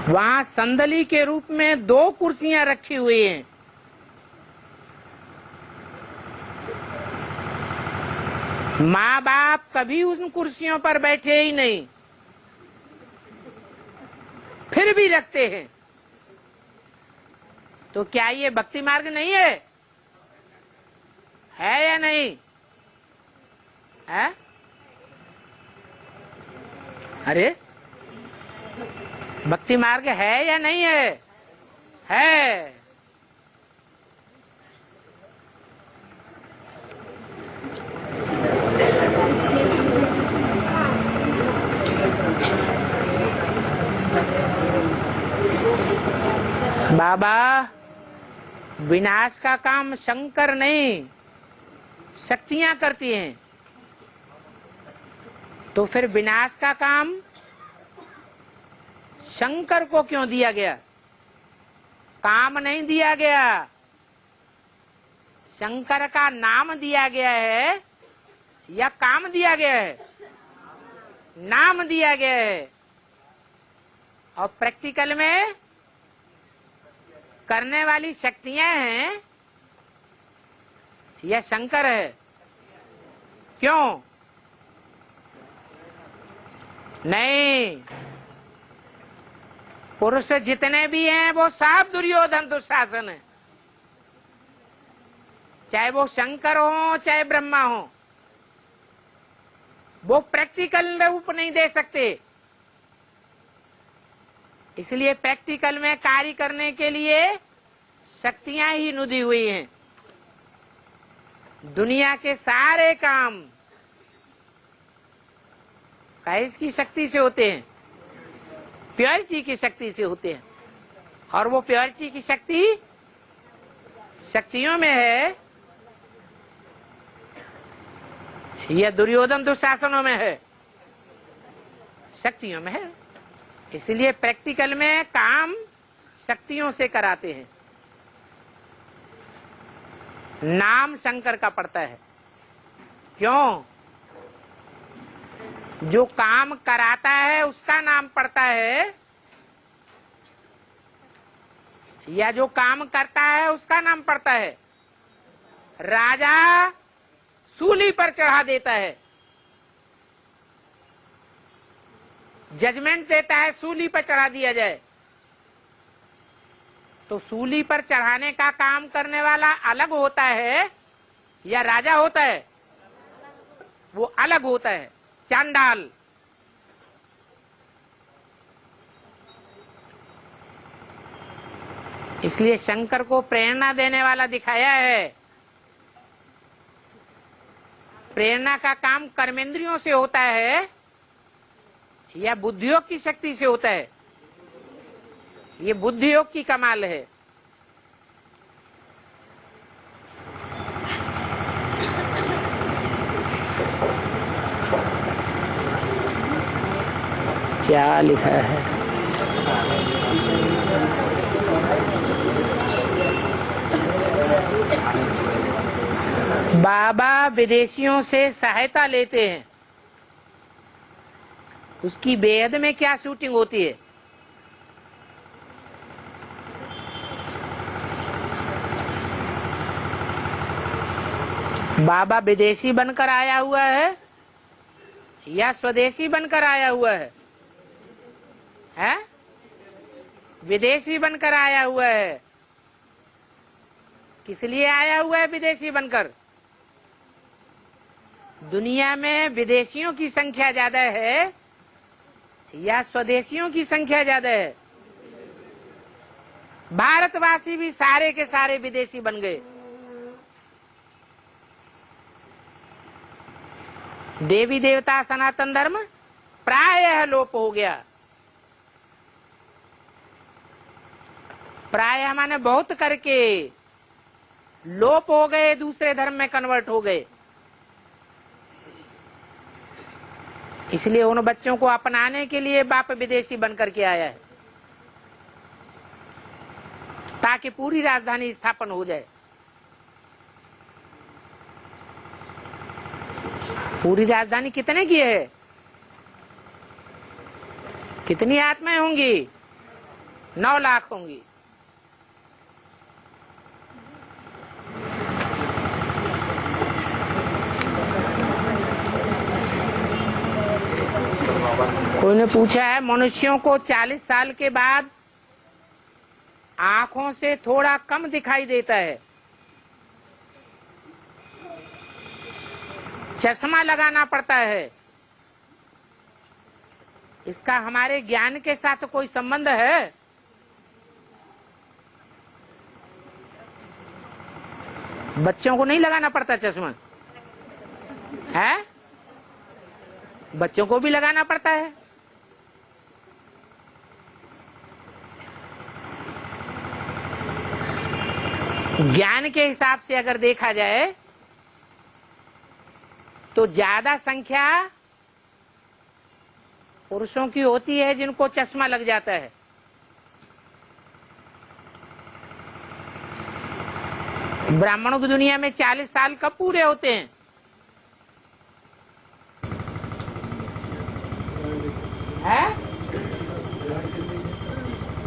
वहां संदली के रूप में 2 कुर्सियां रखी हुई हैं। माँ बाप कभी उन कुर्सियों पर बैठे ही नहीं, फिर भी रखते हैं। तो क्या ये भक्ति मार्ग नहीं है? है या नहीं? है? अरे भक्ति मार्ग है या नहीं है? है। बाबा, विनाश का काम शंकर नहीं, शक्तियां करती हैं। तो फिर विनाश का काम शंकर को क्यों दिया गया? काम नहीं दिया गया, शंकर का नाम दिया गया है या काम दिया गया है? नाम दिया गया है। और प्रैक्टिकल में करने वाली शक्तियां हैं या शंकर है? क्यों नहीं? पुरुष जितने भी हैं वो सब दुर्योधन दुशासन है, चाहे वो शंकर हो चाहे ब्रह्मा हो। वो प्रैक्टिकल रूप नहीं दे सकते, इसलिए प्रैक्टिकल में कार्य करने के लिए शक्तियां ही नुदी हुई हैं। दुनिया के सारे काम किसकी शक्ति से होते हैं? प्योरिटी की शक्ति से होते हैं। और वो प्योरिटी की शक्ति शक्तियों में है यह दुर्योधन दुशासनों में है, शक्तियों में है। इसलिए प्रैक्टिकल में काम शक्तियों से कराते हैं। नाम शंकर का पड़ता है। क्यों? जो काम कराता है उसका नाम पड़ता है, या जो काम करता है उसका नाम पड़ता है। राजा सूली पर चढ़ा देता है, जजमेंट देता है सूली पर चढ़ा दिया जाए, तो सूली पर चढ़ाने का काम करने वाला अलग होता है या राजा होता है? वो अलग होता है, चांडाल। इसलिए शंकर को प्रेरणा देने वाला दिखाया है। प्रेरणा का काम कर्मेंद्रियों से होता है या बुद्धियोग की शक्ति से होता है? ये बुद्धियोग की कमाल है। क्या लिखा है? बाबा विदेशियों से सहायता लेते हैं, उसकी बेहद में क्या शूटिंग होती है? बाबा विदेशी बनकर आया हुआ है या स्वदेशी बनकर आया हुआ है? हैं? विदेशी बनकर आया हुआ है। किस लिए आया हुआ है विदेशी बनकर? दुनिया में विदेशियों की संख्या ज्यादा है या स्वदेशियों की संख्या ज्यादा है? भारतवासी भी सारे के सारे विदेशी बन गए। देवी देवता सनातन धर्म प्रायः लोप हो गया। प्रायः माने बहुत करके लोप हो गए, दूसरे धर्म में कन्वर्ट हो गए। इसलिए उन बच्चों को अपनाने के लिए बाप विदेशी बनकर के आया है, ताकि पूरी राजधानी स्थापन हो जाए। पूरी राजधानी कितने की है? कितनी आत्माएं होंगी? 9 लाख होंगी। कोई ने पूछा है, मनुष्यों को 40 साल के बाद आंखों से थोड़ा कम दिखाई देता है, चश्मा लगाना पड़ता है। इसका हमारे ज्ञान के साथ कोई संबंध है? बच्चों को नहीं लगाना पड़ता चश्मा है? बच्चों को भी लगाना पड़ता है। ज्ञान के हिसाब से अगर देखा जाए तो ज्यादा संख्या पुरुषों की होती है जिनको चश्मा लग जाता है। ब्राह्मणों की दुनिया में 40 साल कब पूरे होते हैं? है?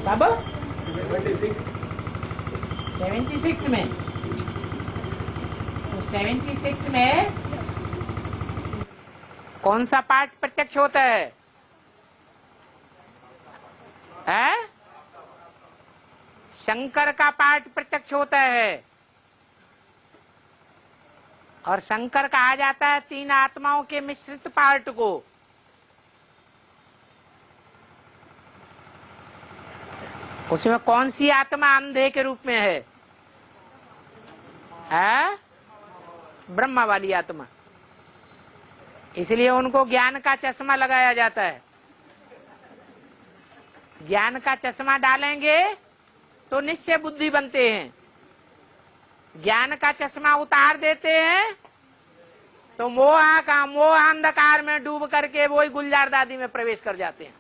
कब? 76 में। तो 76 में कौन सा पाठ प्रत्यक्ष होता है? है? शंकर का पाठ प्रत्यक्ष होता है। और शंकर कहा जाता है 3 आत्माओं के मिश्रित पार्ट को। उसमें कौन सी आत्मा अंधे के रूप में है? ब्रह्मा वाली आत्मा। इसलिए उनको ज्ञान का चश्मा लगाया जाता है। ज्ञान का चश्मा डालेंगे तो निश्चय बुद्धि बनते हैं। ज्ञान का चश्मा उतार देते हैं तो मोह अंधकार में डूब करके वही गुलजार दादी में प्रवेश कर जाते हैं।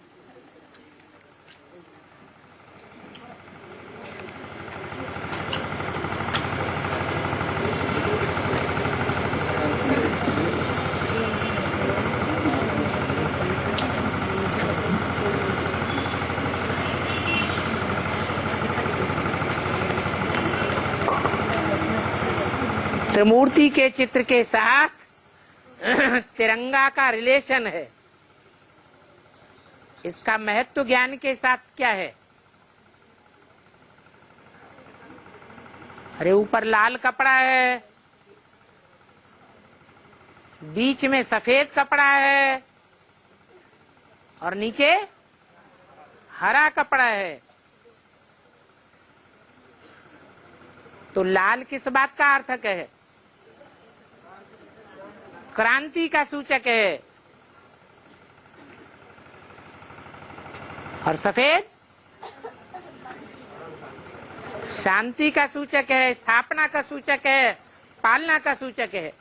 त्रिमूर्ति के चित्र के साथ तिरंगा का रिलेशन है। इसका महत्व ज्ञान के साथ क्या है? अरे ऊपर लाल कपड़ा है, बीच में सफेद कपड़ा है और नीचे हरा कपड़ा है। तो लाल किस बात का अर्थक है? क्रांति का सूचक है। और सफेद शांति का सूचक है, स्थापना का सूचक है, पालना का सूचक है।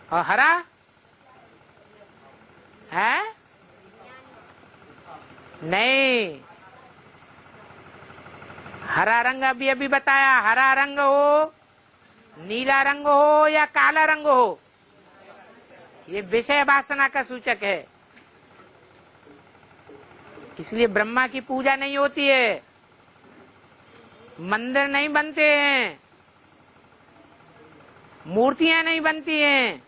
और हरा है नहीं। हरा रंग अभी बताया, हरा रंग हो, नीला रंग हो या काला रंग हो, ये विषय वासना का सूचक है। इसलिए ब्रह्मा की पूजा नहीं होती है, मंदिर नहीं बनते हैं, मूर्तियां नहीं बनती हैं,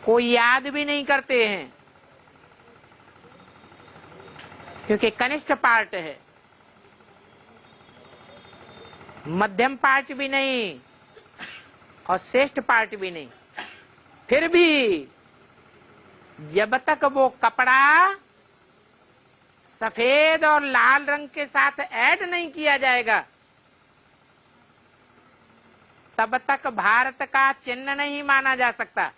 कोई याद भी नहीं करते हैं, क्योंकि कनिष्ठ पार्ट है, मध्यम पार्ट भी नहीं और श्रेष्ठ पार्ट भी नहीं। फिर भी जब तक वो कपड़ा सफेद और लाल रंग के साथ ऐड नहीं किया जाएगा, तब तक भारत का चिन्ह नहीं माना जा सकता।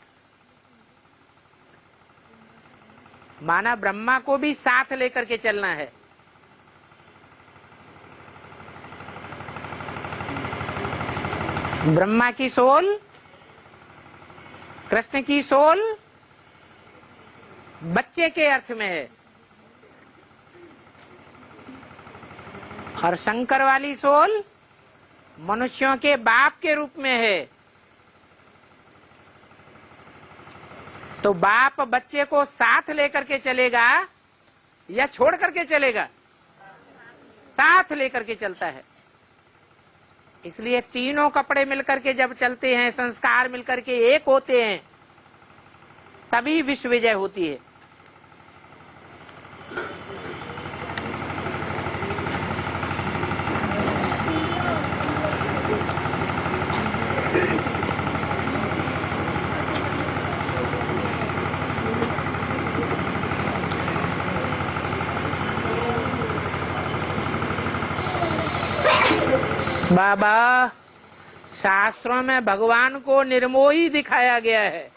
माना ब्रह्मा को भी साथ लेकर के चलना है। ब्रह्मा की सोल, कृष्ण की सोल बच्चे के अर्थ में है और शंकर वाली सोल मनुष्यों के बाप के रूप में है। तो बाप बच्चे को साथ लेकर के चलेगा या छोड़ करके चलेगा? साथ लेकर के चलता है। इसलिए तीनों कपड़े मिलकर के जब चलते हैं, संस्कार मिलकर के एक होते हैं, तभी विश्व विजय होती है। बाबा, शास्त्रों में भगवान को निर्मोही दिखाया गया है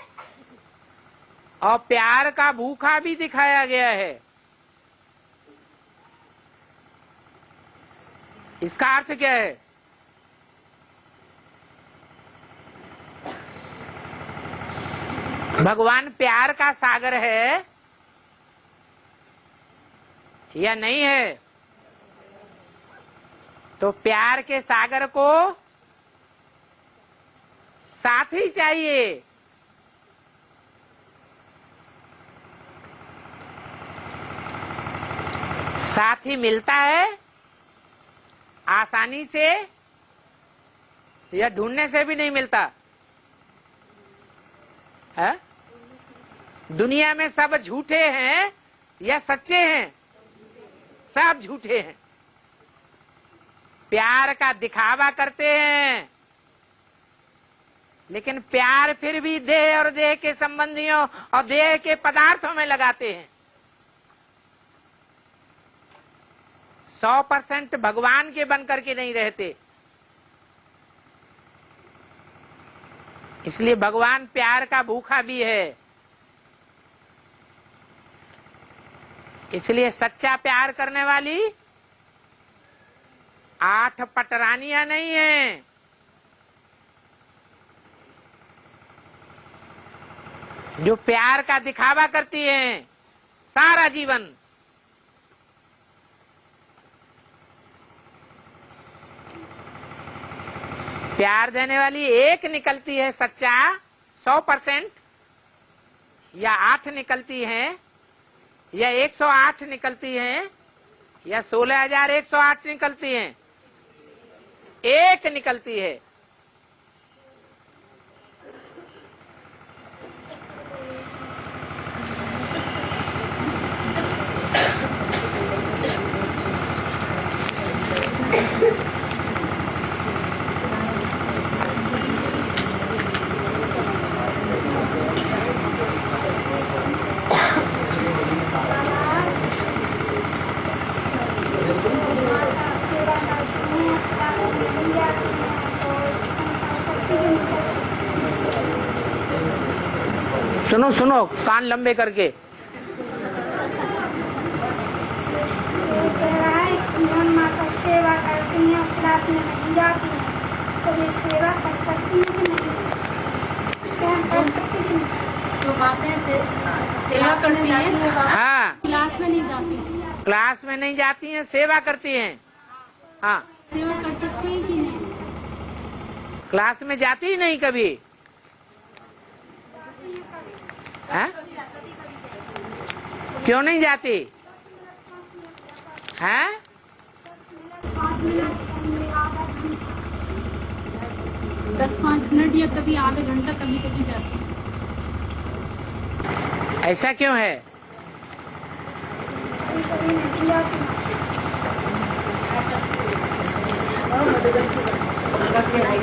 और प्यार का भूखा भी दिखाया गया है। इसका अर्थ क्या है? भगवान प्यार का सागर है या नहीं है? तो प्यार के सागर को साथी चाहिए। साथी मिलता है आसानी से या ढूंढने से भी नहीं मिलता है? दुनिया में सब झूठे हैं या सच्चे हैं? सब झूठे हैं। प्यार का दिखावा करते हैं, लेकिन प्यार फिर भी देह और देह के संबंधियों और देह के पदार्थों में लगाते हैं। 100% भगवान के बनकर के नहीं रहते। इसलिए भगवान प्यार का भूखा भी है। इसलिए सच्चा प्यार करने वाली 8 पटरानियां नहीं है, जो प्यार का दिखावा करती हैं सारा जीवन। प्यार देने वाली एक निकलती है सच्चा 100%, या 8 निकलती हैं, या 108 निकलती हैं, या 16,108 निकलती हैं, एक निकलती है। सुनो सुनो कान लंबे करके। माता सेवा करती हैं, क्लास में नहीं जाती हैं, तो वे सेवा कर सकती हैं कि नहीं? क्या कर सकती हैं? जो बातें सेवा करती हैं, हाँ, क्लास में नहीं जाती, क्लास में नहीं जाती हैं, सेवा करती हैं। हाँ, सेवा कर सकती हैं कि नहीं? क्लास में जाती ही नहीं कभी। है? क्यों नहीं जाती? हैं? 10-5 मिनट या कभी आधा घंटा कभी कभी जाती हैं। ऐसा क्यों है?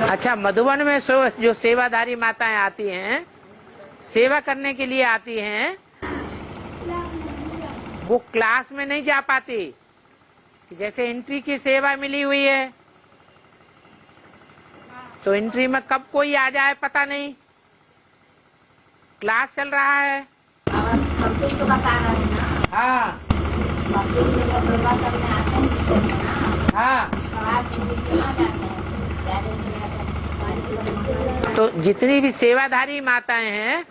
अच्छा, मधुबन में जो सेवाधारी माताएं आती हैं, सेवा करने के लिए आती हैं, वो क्लास में नहीं जा पाती। जैसे एंट्री की सेवा मिली हुई है, तो एंट्री में कब कोई आ जाए पता नहीं, क्लास चल रहा है। तो बता रहे हैं ना, हाँ सेवा करने आते हैं, हाँ, क्लास में जाते हैं। तो जितनी भी सेवाधारी माताएं हैं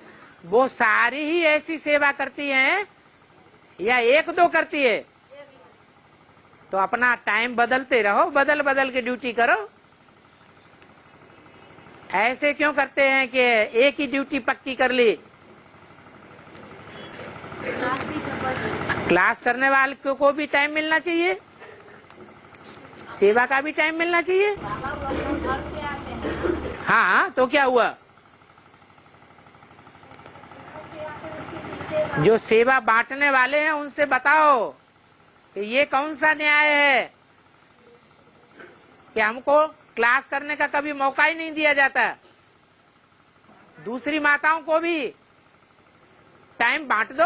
वो सारी ही ऐसी सेवा करती हैं या एक दो करती है? तो अपना टाइम बदलते रहो, बदल बदल के ड्यूटी करो। ऐसे क्यों करते हैं कि एक ही ड्यूटी पक्की कर ली? क्लास करने वाले को भी टाइम मिलना चाहिए, सेवा का भी टाइम मिलना चाहिए। हाँ, तो क्या हुआ? जो सेवा बांटने वाले हैं उनसे बताओ कि ये कौन सा न्याय है कि हमको क्लास करने का कभी मौका ही नहीं दिया जाता। दूसरी माताओं को भी टाइम बांट दो।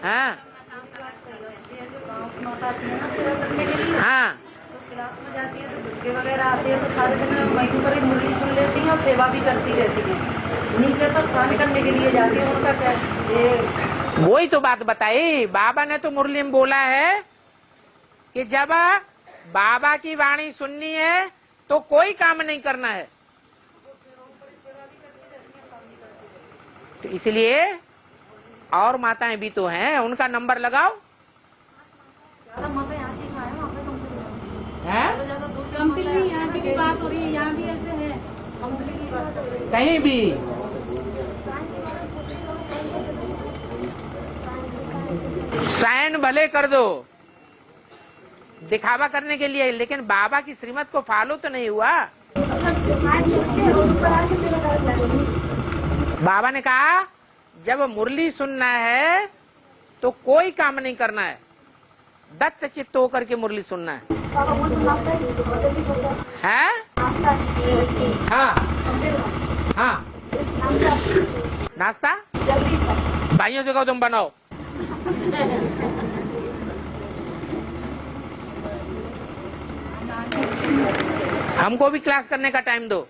हाँ हाँ, क्लास में जाती है तो गुटके वगैरह आते हैं, तो सारे दिन वहीं पर मुरली सुन लेती हैं और सेवा भी करती रहती हैं। नीचे तो स्नान करने के लिए जाती है, उनका क्या ये? वही तो बात बताई। बाबा ने तो मुरली में बोला है कि जब बाबा की वाणी सुननी है तो कोई काम नहीं करना है। तो इसलिए और माताएं भी तो हैं, उनका नंबर लगाओ। ज्यादा मजा यहाँ की खाए, वहाँ पे हैं? कंपनी यहाँ की भी बात हो रही है, यहाँ भी ऐसे है, कंपनी की बात हो रही है। कहीं भी साइन भले कर दो दिखावा करने के लिए, लेकिन बाबा की श्रीमत को फॉलो तो नहीं हुआ। बाबा ने कहा जब मुरली सुनना है तो कोई काम नहीं करना है, दत्त चित्त होकर के मुरली सुनना है। हैं? हाँ हाँ, नाश्ता भाइयों से कहो तुम बनाओ। हमको भी क्लास करने का टाइम दो।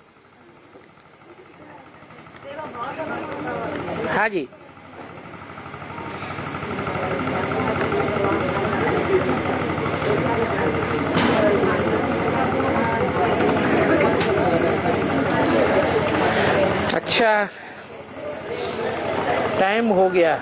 हाँ जी, अच्छा टाइम हो गया।